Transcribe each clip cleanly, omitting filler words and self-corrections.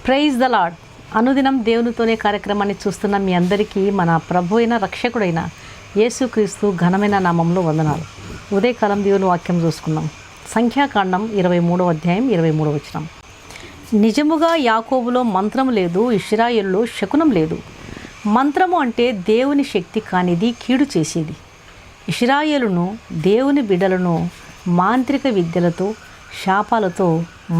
Praise the lord. అనుదినం దేవునితోనే కార్యక్రమాన్ని చూస్తున్న మీ అందరికీ మన ప్రభు అయిన రక్షకుడైన యేసుక్రీస్తు ఘనమైన నామంలో వందనాలు. ఉదయకాలం దేవుని వాక్యం చూసుకున్నాం. సంఖ్యాకాండం 23వ అధ్యాయం 23వ వచనం. నిజముగా యాకోబులో మంత్రం లేదు, ఇశ్రాయేలులో శకునం లేదు. మంత్రము అంటే దేవుని శక్తి కానిది, కీడు చేసేది. ఇశ్రాయేలును, దేవుని బిడ్డలను మాంత్రిక విద్యలతో, శాపాలతో,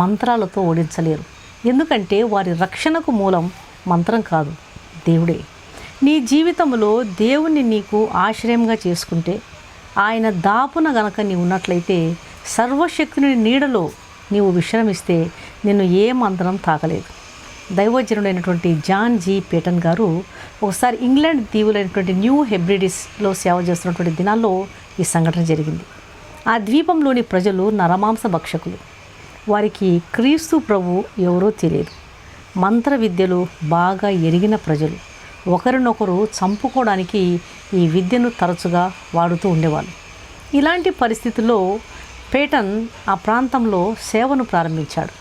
మంత్రాలతో ఓడించలేరు. ఎందుకంటే వారి రక్షణకు మూలం మంత్రం కాదు, దేవుడే. నీ జీవితంలో దేవుణ్ణి నీకు ఆశ్రయంగా చేసుకుంటే, ఆయన దాపున గనక నీవు ఉన్నట్లయితే, సర్వశక్తుని నీడలో నీవు విశ్రమిస్తే నిన్ను ఏ మంత్రం తాకలేదు. దైవజనుడైనటువంటి జాన్ జీ పేటన్ గారు ఒకసారి ఇంగ్లాండ్ దీవులైనటువంటి న్యూ హెబ్రిడిస్లో సేవ చేస్తున్నటువంటి దినాల్లో ఈ సంఘటన జరిగింది. ఆ ద్వీపంలోని ప్రజలు నరమాంస భక్షకులు. వారికి క్రీస్తు ప్రభు ఎవరో తెలియదు. మంత్ర విద్యలు బాగా ఎరిగిన ప్రజలు. ఒకరినొకరు చంపుకోవడానికి ఈ విద్యను తరచుగా వాడుతూ ఉండేవాళ్ళు. ఇలాంటి పరిస్థితుల్లో పేటన్ ఆ ప్రాంతంలో సేవను ప్రారంభించాడు.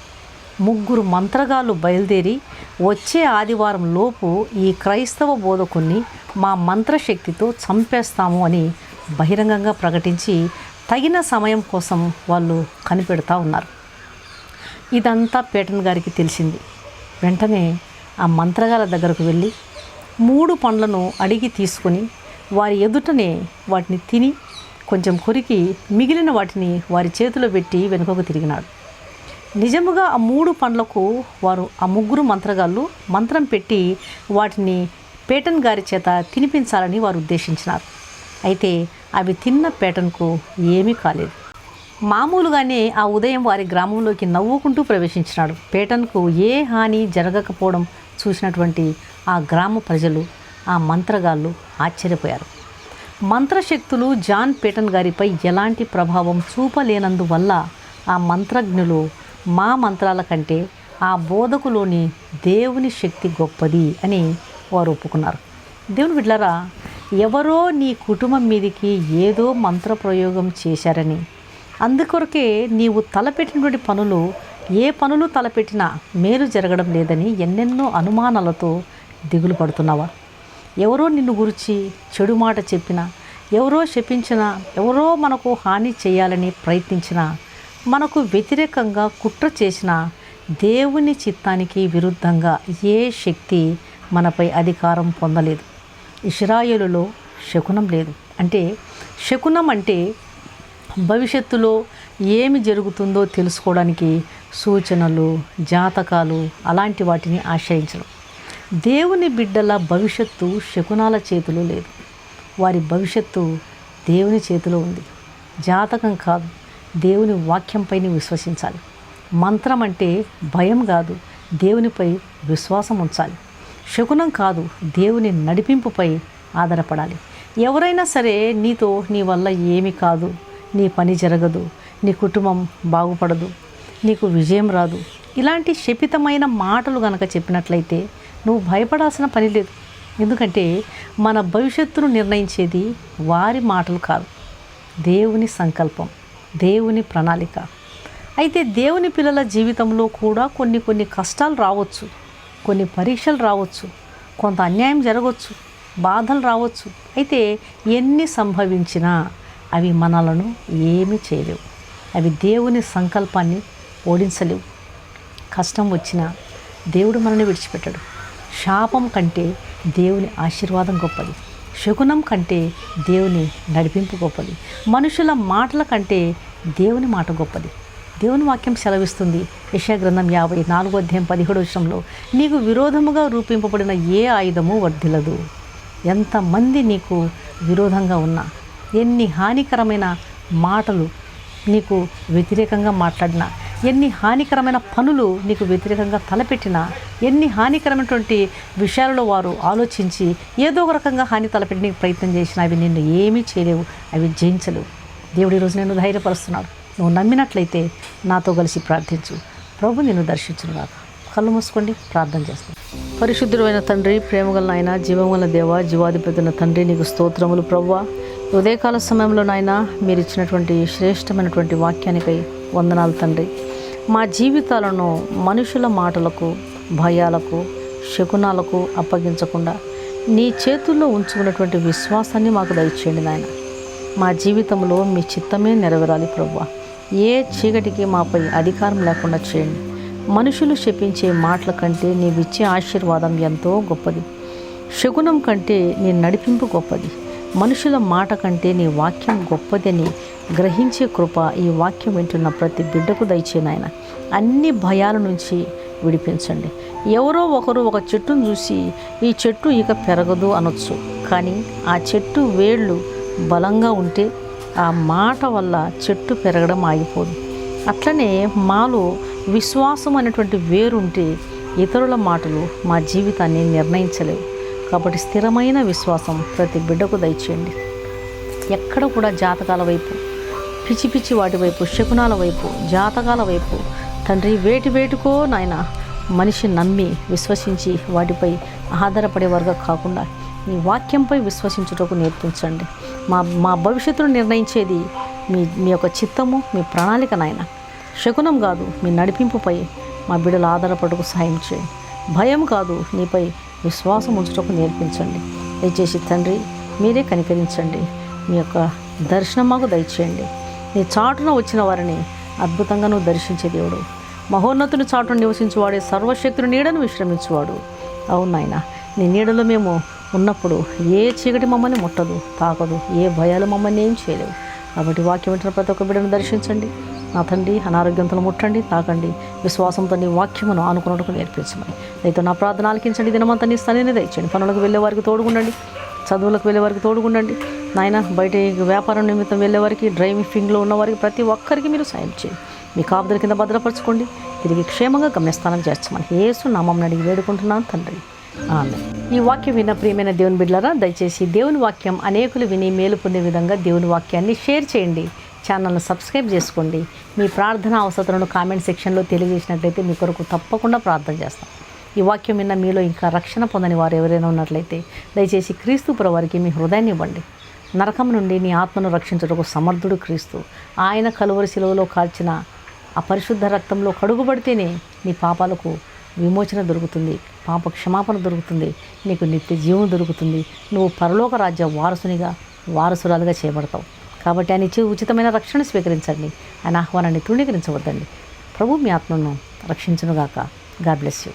3 మంత్రగాళ్ళు బయలుదేరి వచ్చే ఆదివారం లోపు ఈ క్రైస్తవ బోధకుణ్ణి మా మంత్రశక్తితో చంపేస్తాము అని బహిరంగంగా ప్రకటించి తగిన సమయం కోసం వాళ్ళు కనిపెడతా ఉన్నారు. ఇదంతా పేటన్ గారికి తెలిసింది. వెంటనే ఆ మంత్రగాల దగ్గరకు వెళ్ళి 3 పండ్లను అడిగి తీసుకొని వారి ఎదుటనే వాటిని తిని కొంచెం కొరికి మిగిలిన వాటిని వారి చేతిలో పెట్టి వెనుకకు తిరిగినాడు. నిజముగా ఆ 3 పండ్లకు వారు ఆ 3 మంత్రగాళ్ళు మంత్రం పెట్టి వాటిని పేటన్ గారి చేత తినిపించాలని వారు ఉద్దేశించినారు. అయితే అవి తిన్న పేటన్కు ఏమీ కాలేదు. మామూలుగానే ఆ ఉదయం వారి గ్రామంలోకి నవ్వుకుంటూ ప్రవేశించినాడు. పేటన్కు ఏ హాని జరగకపోవడం చూసినటువంటి ఆ గ్రామ ప్రజలు, ఆ మంత్రగాళ్ళు ఆశ్చర్యపోయారు. మంత్రశక్తులు జాన్ పేటన్ గారిపై ఎలాంటి ప్రభావం చూపలేనందువల్ల ఆ మంత్రజ్ఞులు మా మంత్రాల కంటే ఆ బోధకులోని దేవుని శక్తి గొప్పది అని వారు ఒప్పుకున్నారు. దేవుని బిడ్డలారా, ఎవరో నీ కుటుంబం మీదికి ఏదో మంత్రప్రయోగం చేశారని, అందుకొరకే నీవు తలపెట్టినటువంటి పనులు, ఏ పనులు తలపెట్టినా మేలు జరగడం లేదని ఎన్నెన్నో అనుమానాలతో దిగులు పడుతున్నావా? ఎవరో నిన్ను గురించి చెడు మాట చెప్పినా, ఎవరో శపించినా, ఎవరో మనకు హాని చేయాలని ప్రయత్నించినా, మనకు వ్యతిరేకంగా కుట్ర చేసినా, దేవుని చిత్తానికి విరుద్ధంగా ఏ శక్తి మనపై అధికారం పొందలేదు. ఇశ్రాయేలులో శకునం లేదు. అంటే శకునం అంటే భవిష్యత్తులో ఏమి జరుగుతుందో తెలుసుకోవడానికి సూచనలు, జాతకాలు అలాంటి వాటిని ఆశ్రయించడం. దేవుని బిడ్డల భవిష్యత్తు శకునాల చేతిలో లేదు. వారి భవిష్యత్తు దేవుని చేతిలో ఉంది. జాతకం కాదు, దేవుని వాక్యంపై విశ్వసించాలి. మంత్రం అంటే భయం కాదు, దేవునిపై విశ్వాసం ఉంచాలి. శకునం కాదు, దేవుని నడిపింపుపై ఆధారపడాలి. ఎవరైనా సరే నీతో నీ వల్ల ఏమి కాదు, నీ పని జరగదు, నీ కుటుంబం బాగుపడదు, నీకు విజయం రాదు, ఇలాంటి శపితమైన మాటలు కనుక చెప్పినట్లయితే నువ్వు భయపడాల్సిన పని లేదు. ఎందుకంటే మన భవిష్యత్తును నిర్ణయించేది వారి మాటలు కాదు, దేవుని సంకల్పం, దేవుని ప్రణాళిక. అయితే దేవుని పిల్లల జీవితంలో కూడా కొన్ని కష్టాలు రావచ్చు, కొన్ని పరీక్షలు రావచ్చు, కొంత అన్యాయం జరగవచ్చు, బాధలు రావచ్చు. అయితే ఎన్ని సంభవించినా అవి మనలను ఏమీ చేయలేవు. అవి దేవుని సంకల్పాన్ని ఓడించలేవు. కష్టం వచ్చినా దేవుడు మనల్ని విడిచిపెట్టాడు. శాపం కంటే దేవుని ఆశీర్వాదం గొప్పది. శకునం కంటే దేవుని నడిపింపు గొప్పది. మనుషుల మాటల కంటే దేవుని మాట గొప్పది. దేవుని వాక్యం సెలవిస్తుంది. యెషయా గ్రంథం 54వ అధ్యాయం 17వ వచనంలో, నీకు విరోధముగా రూపింపబడిన ఏ ఆయుధము వర్ధిల్లదు. ఎంతమంది నీకు విరోధంగా ఉన్నా, ఎన్ని హానికరమైన మాటలు నీకు వ్యతిరేకంగా మాట్లాడినా, ఎన్ని హానికరమైన పనులు నీకు వ్యతిరేకంగా తలపెట్టినా, ఎన్ని హానికరమైనటువంటి విషయాలలో వారు ఆలోచించి ఏదో ఒక రకంగా హాని తలపెట్టడానికి ప్రయత్నం చేసినా అవి నిన్ను ఏమీ చేయలేవు, అవి జయించలేవు. దేవుడు ఈరోజు నేను ధైర్యపరుస్తున్నాడు. నువ్వు నమ్మినట్లయితే నాతో కలిసి ప్రార్థించు. ప్రభు నిన్ను దర్శించునుగాక. కళ్ళు మూసుకోండి, ప్రార్థన చేస్తాను. పరిశుద్ధుడైన తండ్రి, ప్రేమగల నాయన, జీవముల దేవ, జీవాధిపతుల తండ్రి, నీకు స్తోత్రములు ప్రభువా. ఉదయకాల సమయంలో నాయన మీరు ఇచ్చినటువంటి శ్రేష్టమైనటువంటి వాక్యానికై వందనాలు తండ్రి. మా జీవితాలను మనుషుల మాటలకు, భయాలకు శకునాలకు అప్పగించకుండా నీ చేతుల్లో ఉంచుకున్నటువంటి విశ్వాసాన్ని మాకు దయచేయండి నాయన. మా జీవితంలో మీ చిత్తమే నెరవేరాలి ప్రభువా. ఏ చీకటికి మాపై అధికారం లేకుండా చేయండి. మనుషులు శపించే మాటల కంటే నీవిచ్చే ఆశీర్వాదం ఎంతో గొప్పది. శకునం కంటే నీ నడిపింపు గొప్పది. మనుషుల మాట కంటే నీ వాక్యం గొప్పది అని గ్రహించే కృప ఈ వాక్యం వింటున్న ప్రతి బిడ్డకు దయచేయనాయన. అన్ని భయాల నుంచి విడిపించండి. ఎవరో ఒకరు ఒక చెట్టును చూసి ఈ చెట్టు ఇక పెరగదు అనొచ్చు, కానీ ఆ చెట్టు వేళ్ళు బలంగా ఉంటే ఆ మాట వల్ల చెట్టు పెరగడం ఆగిపోదు. అట్లనే మాలో విశ్వాసం అనేటువంటి వేరుంటే ఇతరుల మాటలు మా జీవితాన్ని నిర్ణయించలేవు. కాబట్టి స్థిరమైన విశ్వాసం ప్రతి బిడ్డకు దయచేయండి. ఎక్కడ కూడా జాతకాల వైపు, పిచ్చి పిచ్చి వాటి వైపు, శకునాల వైపు, జాతకాల వైపు తండ్రి వేటికో నాయన మనిషి నమ్మి విశ్వసించి వాటిపై ఆధారపడేవారుగా కాకుండా మీ వాక్యంపై విశ్వసించుటకు నేర్పించండి. మా భవిష్యత్తును నిర్ణయించేది మీ యొక్క చిత్తము, మీ ప్రణాళిక నాయన. శకునం కాదు, మీ నడిపింపుపై మా బిడ్డలు ఆధారపడకు సహాయం చేయండి. భయం కాదు, నీపై విశ్వాసం ఉంచుటకు నేర్పించండి. దయచేసి తండ్రి మీరే కనికరించండి. మీ యొక్క దర్శనం మాకు దయచేయండి. నీ చాటున వచ్చిన వారిని అద్భుతంగా నువ్వు దర్శించే దేవుడు. మహోన్నతుని చాటును నివసించువాడే సర్వశక్తుని నీడను విశ్రమించువాడు. అవును నాయన, నీ నీడలో మేము ఉన్నప్పుడు ఏ చీకటి మమ్మల్ని ముట్టదు, తాకదు, ఏ భయాలు మమ్మల్ని ఏం చేయలేవు. కాబట్టి వాక్యం వింటున్న ప్రతి ఒక్క బిడ్డను దర్శించండి నా తండ్రి. అనారోగ్యంతో ముట్టండి, తాకండి. విశ్వాసంతో నీ వాక్యమును ఆనుకున్నట్టుకు నేర్పించమని అయితే నా ప్రార్థన ఆలకించండి. దినమంతా నీ స్థానాన్ని దయచేయండి. పనులకు వెళ్ళే వారికి తోడుగుండండి, చదువులకు వెళ్ళే వారికి తోడుగుండండి నాయన. బయట వ్యాపారం నిమిత్తం వెళ్ళే వారికి, డ్రైవింగ్లో ఉన్న వారికి ప్రతి ఒక్కరికి మీరు సాయం చేయండి. మీ కాపుదల కింద భద్రపరచుకోండి. తిరిగి క్షేమంగా గమ్యస్థానం చేస్తామని యేసు నామం అడిగి వేడుకుంటున్నాను తండ్రి, ఆమేన్. ఈ వాక్యం విన్న ప్రియమైన దేవుని బిడ్డలారా, దయచేసి దేవుని వాక్యం అనేకులు విని మేలు పొందే విధంగా దేవుని వాక్యాన్ని షేర్ చేయండి. ఛానల్ను సబ్స్క్రైబ్ చేసుకోండి. మీ ప్రార్థన అవసరాలను కామెంట్ సెక్షన్లో తెలియజేసినట్లయితే మీ కొరకు తప్పకుండా ప్రార్థన చేస్తాం. ఈ వాక్యం విన్న మీలో ఇంకా రక్షణ పొందని వారు ఎవరైనా ఉన్నట్లయితే దయచేసి క్రీస్తు ప్రభువారికి మీ హృదయాన్ని ఇవ్వండి. నరకం నుండి నీ ఆత్మను రక్షించుటకు సమర్థుడు క్రీస్తు. ఆయన కలువరి శిలువలో కాల్చిన ఆ పరిశుద్ధ రక్తంలో కడుగుబడితేనే నీ పాపాలకు విమోచన దొరుకుతుంది, పాప క్షమాపణ దొరుకుతుంది, నీకు నిత్య జీవం దొరుకుతుంది. నువ్వు పరలోక రాజ్య వారసురాలుగా చేయబడతావు. కాబట్టి ఆయన ఇచ్చే ఉచితమైన రక్షణ స్వీకరించండి. ఆయన ఆహ్వానాన్ని తృణీకరించవద్దండి. ప్రభు మీ ఆత్మను రక్షించునుగాక. God bless you.